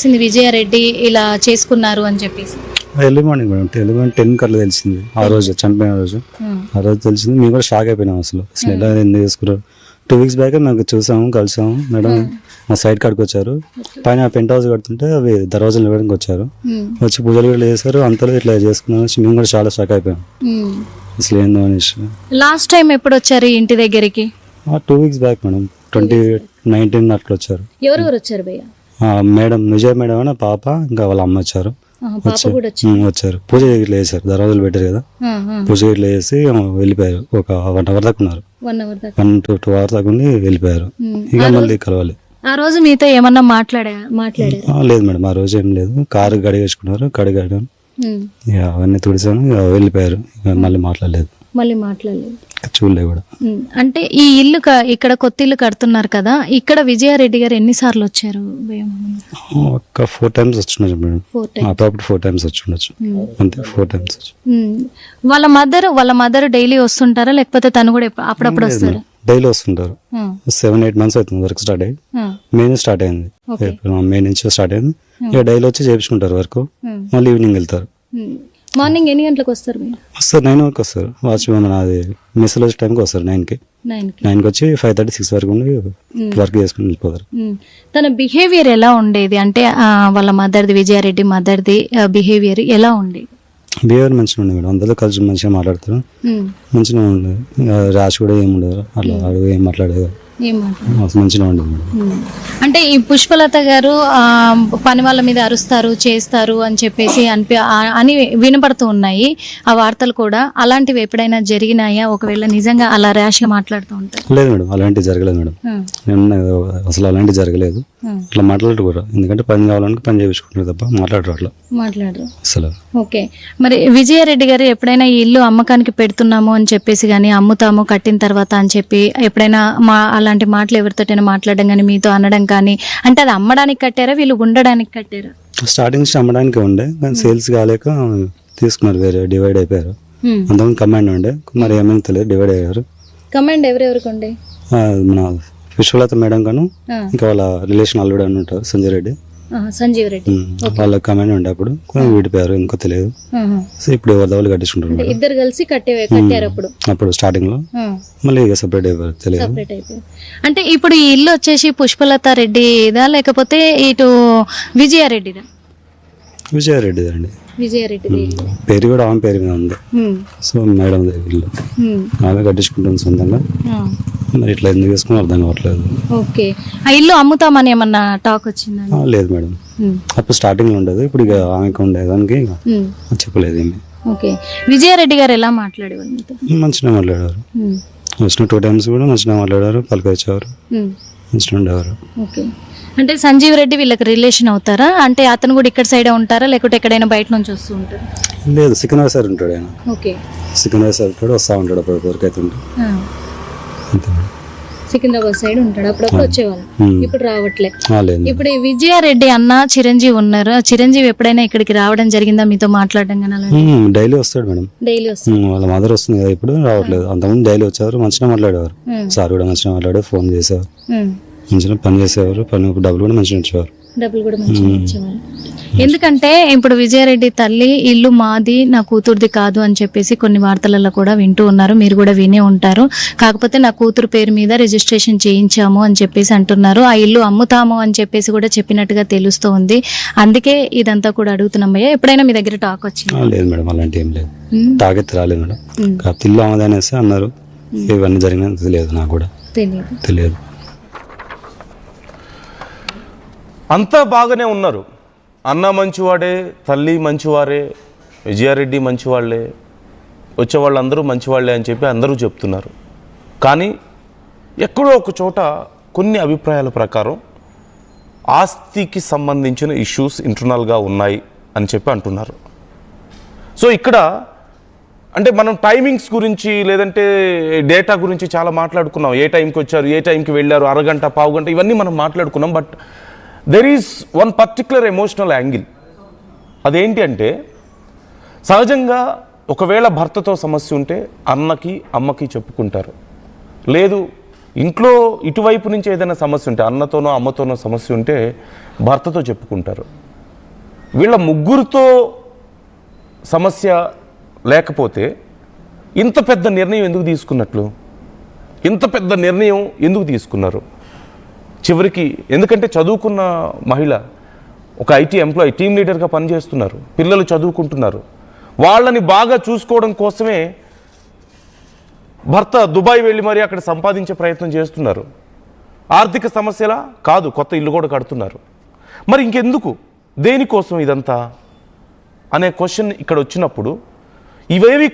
తెలిసింది విజయారెడ్డి ఇలా చేసుకున్నారు అని చెప్పేసి? Early morning madam, early morning 10 కట్లా తెలిసింది. ఆ రోజు చనిపోయిన రోజు ఆ రోజు తెలిసింది. మేము కూడా షాక్ అయిపోయినాం. అసలు ఎలా ఎందుకు చేసుకున్నారు. 2 weeks బ్యాక్ మేము చూసాము, కలిసాము. మేడం మా సైడ్ కాడికి వచ్చారు. పైన పెంట్ హౌస్ కడుతుంటే అవి దర్వాజాలు ఇవ్వడానికి వచ్చారు. వచ్చి పూజలు కూడా చేశారు. అంతలో ఇట్లా చేసుకున్నాం. మేము కూడా చాలా షాక్ అయిపోయాం అసలు ఏందో అనేసి. లాస్ట్ టైం ఎప్పుడు వచ్చారు ఇంటి దగ్గరికి? 2 weeks బ్యాక్ మేడం, 2019 అట్లా వచ్చారు. ఎవరెవరు వచ్చారు భయ్య? మేడం విజయ మేడం అని పాప, ఇంకా వాళ్ళ అమ్మ వచ్చారు. వచ్చారు. పూజ ఇట్లా చేశారు. దర్వాజాలు పెట్టారు కదా, పూజ ఇట్లా చేసి వెళ్ళిపోయారు. ఒక 1 hour దాకా ఉన్నారు. 1 to 2 hours దాకా ఉండి వెళ్ళిపోయారు. ఇక మళ్ళీ కలవాలి. ఆ రోజు మీతో ఏమన్నా మాట్లాడారు? లేదు మేడం, ఆ రోజు ఏం లేదు. కారు కడిగేసుకున్నారు, కడిగాను, అవన్నీ తుడిసాను, వెళ్ళిపోయారు. మళ్ళీ మాట్లాడలేదు. చూడలేదు కూడా. అంటే ఈ ఇల్లు ఇక్కడ కొత్త ఇల్లు కడుతున్నారు కదా, ఇక్కడ విజయారెడ్డి గారు ఎన్నిసార్లు వచ్చారు? ఒక 4 times వచ్చిండొచ్చు మేడం. అప్పుడప్పుడు 4 times వచ్చి ఉండొచ్చు, అంతే. 4 times. వాళ్ళ మదర్ డైలీ వస్తుంటారా, లేకపోతే తను కూడా అప్పుడప్పుడు వస్తారు? డైలీ వస్తుంటారు. 7-8 months అవుతుంది వర్క్ స్టార్ట్ అయ్యి. మే నుంచి స్టార్ట్ అయింది. మే నుంచి స్టార్ట్ అయింది. ఇక డైలీ వచ్చి చేయించుకుంటారు వర్క్. మళ్ళీ ఈవినింగ్ వెళ్తారు. మార్నింగ్ ఎన్ని గంటలకు వస్తారు? వస్తారు 9 వరకు వస్తారు. వాచ్మెన్ అది మెస్లో వచ్చే టైంకి వస్తారు. 9కి వచ్చి 5:30-6 వరకు ఉండి వర్క్ చేసుకుని వెళ్ళిపోతారు. తన బిహేవియర్ ఎలా ఉండేది? అంటే వాళ్ళ మదర్ది, విజయారెడ్డి మదర్ది బిహేవియర్ ఎలా ఉండేది? బిహేవియర్ మంచిగా ఉండేది మేడం. అందరూ కలిసి మంచిగా మాట్లాడతారు. మంచిగా ఉండేది. రాసి కూడా ఏమి ఉండదు, అట్లా అడుగు ఏం మాట్లాడేది, మంచిగా ఉండేది మేడం. అంటే ఈ పుష్పలత గారు పని వాళ్ళ మీద అరుస్తారు, చేస్తారు అని చెప్పేసి అని వినపడుతూ ఉన్నాయి ఆ వార్తలు కూడా. అలాంటివి ఎప్పుడైనా జరిగినాయా? ఒకవేళ నిజంగా అలా ర్యాష్ గా మాట్లాడుతూ ఉంటారు? లేదు మేడం, అలాంటివి జరగలేదు మేడం. అసలు అలాంటివి జరగలేదు. అట్లా మాట్లాడరు కూడా. ఎందుకంటే పని కావాలని పని చేయించుకుంటారు తప్ప మాట్లాడరు, అట్లా మాట్లాడరు అసలు. ఓకే, మరి విజయారెడ్డి గారు ఎప్పుడైనా ఈ ఇల్లు అమ్మకానికి పెడుతున్నాము అని చెప్పేసి కానీ, అమ్ముతాము కట్టిన తర్వాత అని చెప్పి ఎప్పుడైనా అలాంటి మాటలు ఎవరితోటైనా మాట్లాడడం కానీ, మీతో అనడం కానీ, అంటే అది అమ్మడానికి కట్టారా, వీళ్ళు ఉండడానికి కట్టారా? స్టార్టింగ్ అమ్మడానికి ఉండే, కానీ సేల్స్ కాలేక తీసుకున్నారు, వేరే డివైడ్ అయిపోయారు. అంతకుముందు కమాండ్ ఉండే, మరి ఏమైనా తెలియదు, డివైడ్ అయ్యారు. కమాండ్ ఎవరెవరికి ఉండే? మన విశ్వలత మేడం గాను, ఇంకా వాళ్ళ రిలేషన్ అల్లుడు అని ఉంటారు, సంజయ్ రెడ్డి. వాళ్ళ కమాండ్ ఉండే. అప్పుడు విడిపోయారు, ఇంకా తెలియదు. సో ఇప్పుడు ఎవరి వాళ్ళు కట్టించుకుంటారు. ఇద్దరు కలిసి కట్టారు అప్పుడు స్టార్టింగ్ లో. మళ్ళీ ఇక సెపరేట్ అయిపోయారు, తెలియదు. అంటే ఇప్పుడు ఈ ఇల్లు వచ్చేసి పుష్పలత రెడ్డిదా లేకపోతే ఇటు విజయారెడ్డిదా? విజయారెడ్డి అండి. విజయారెడ్డి పేరు కూడా ఆమె పేరు మీద ఉంది. సో మేడం ఇల్లు ఆమె కట్టించుకుంటుంది సొంతంగా. మరి ఇట్లా ఎందుకు చేసుకుని అర్థం కావట్లేదు. ఓకే, ఆ ఇల్లు అమ్ముతామని ఏమన్నా టాక్ వచ్చిందా? లేదు మేడం, అప్పుడు స్టార్టింగ్ లో ఉండదు. ఇప్పుడు ఇక ఆమెకు ఉండేదానికి చెప్పలేదు ఏమి. ఓకే, విజయారెడ్డి గారు ఎలా మాట్లాడేవారు? మంచిగా మాట్లాడారు. వచ్చిన 2 times కూడా మంచిగా మాట్లాడారు, పలకరించేవారు, మంచిగా ఉండేవారు. ఓకే, అంటే సంజీవ్ రెడ్డి వీళ్ళకి రిలేషన్ అవుతారా? అంటే అతను కూడా ఇక్కడ సైడ్ ఉంటారా, లేకపోతే ఎక్కడైనా బయట నుంచి వస్తూ ఉంటారు? లేదు, సికింద్రాబాద్ సైడ్ ఉంటాడు ఆయన. ఓకే, సికింద్రాబాద్ సైడ్ కూడా వస్తూ ఉంటాడు అప్పుడు వరకు అయితే. సికింద్రాబాద్ సైడ్ ఉంటాడు, అప్పుడప్పుడు వచ్చేవాళ్ళు. ఇప్పుడు రావట్లే. ఇప్పుడు విజయారెడ్డి అన్న చిరంజీవి ఉన్నారు. చిరంజీవి ఎప్పుడైనా ఇక్కడికి రావడం జరిగిందా, మీతో మాట్లాడడం కానీ? డైలీ వస్తాడు మేడం. డైలీ వస్తాడు. వాళ్ళ మదర్ వస్తుంది కదా, ఇప్పుడు రావట్లేదు. అంతకుముందు డైలీ వచ్చేవారు, మంచిగా మాట్లాడేవారు. సార్ కూడా మంచిగా మాట్లాడేవారు, ఫోన్ చేసేవారు, మంచిగా పని చేసేవారు. పని డబ్బులు కూడా మంచిగా ఇచ్చేవారు. ఎందుకంటే ఇప్పుడు విజయారెడ్డి తల్లి ఇల్లు మాది, నా కూతురుది కాదు అని చెప్పేసి కొన్ని వార్తలలో కూడా వింటూ ఉన్నారు, మీరు కూడా వినే ఉంటారు. కాకపోతే నా కూతురు పేరు మీద రిజిస్ట్రేషన్ చేయించాము అని చెప్పేసి అంటున్నారు. ఆ ఇల్లు అమ్ముతాము అని చెప్పేసి కూడా చెప్పినట్టుగా తెలుస్తూ ఉంది. అందుకే ఇదంతా కూడా అడుగుతున్నామయ్యా. ఎప్పుడైనా మీ దగ్గర టాక్ వచ్చింది? లేదు మేడం, అలాంటి ఏం లేదు. టాక్ అయితే రాలేదు మేడం. ఇల్లు అమ్మదనేసి అన్నారు. ఇవన్నీ జరిగిన తెలియదు, నాకు కూడా తెలియదు. అంతా బాగానే ఉన్నారు. అన్న మంచివాడే, తల్లి మంచివారే, విజయారెడ్డి మంచివాళ్లే, వచ్చేవాళ్ళందరూ మంచివాళ్లే అని చెప్పి అందరూ చెప్తున్నారు. కానీ ఎక్కడో ఒక చోట కొన్ని అభిప్రాయాల ప్రకారం ఆస్తికి సంబంధించిన ఇష్యూస్ ఇంటర్నల్గా ఉన్నాయి అని చెప్పి అంటున్నారు. సో ఇక్కడ అంటే మనం టైమింగ్స్ గురించి లేదంటే డేటా గురించి చాలా మాట్లాడుకున్నాం. ఏ టైంకి వచ్చారు, ఏ టైంకి వెళ్ళారు, అరగంట, పావుగంట, ఇవన్నీ మనం మాట్లాడుకున్నాం. But there is one particular emotional angle. అదేంటి అంటే, సహజంగా ఒకవేళ భర్తతో సమస్య ఉంటే అన్నకి అమ్మకి చెప్పుకుంటారు. లేదు ఇంట్లో ఇటువైపు నుంచి ఏదైనా సమస్య ఉంటే, అన్నతోనో అమ్మతోనో సమస్య ఉంటే భర్తతో చెప్పుకుంటారు. వీళ్ళ ముగ్గురితో సమస్య లేకపోతే ఇంత పెద్ద నిర్ణయం ఎందుకు తీసుకున్నట్లు? ఇంత పెద్ద నిర్ణయం ఎందుకు తీసుకున్నారు? చివరికి ఎందుకంటే చదువుకున్న మహిళ, ఒక ఐటీ ఎంప్లాయీ, టీమ్ లీడర్గా పనిచేస్తున్నారు, పిల్లలు చదువుకుంటున్నారు. వాళ్ళని బాగా చూసుకోవడం కోసమే భర్త దుబాయ్ వెళ్ళి మరి అక్కడ సంపాదించే ప్రయత్నం చేస్తున్నారు. ఆర్థిక సమస్యలా కాదు, కొత్త ఇల్లు కూడా కడుతున్నారు. మరి ఇంకెందుకు, దేనికోసం ఇదంతా అనే క్వశ్చన్ ఇక్కడ వచ్చినప్పుడు ఇవేవి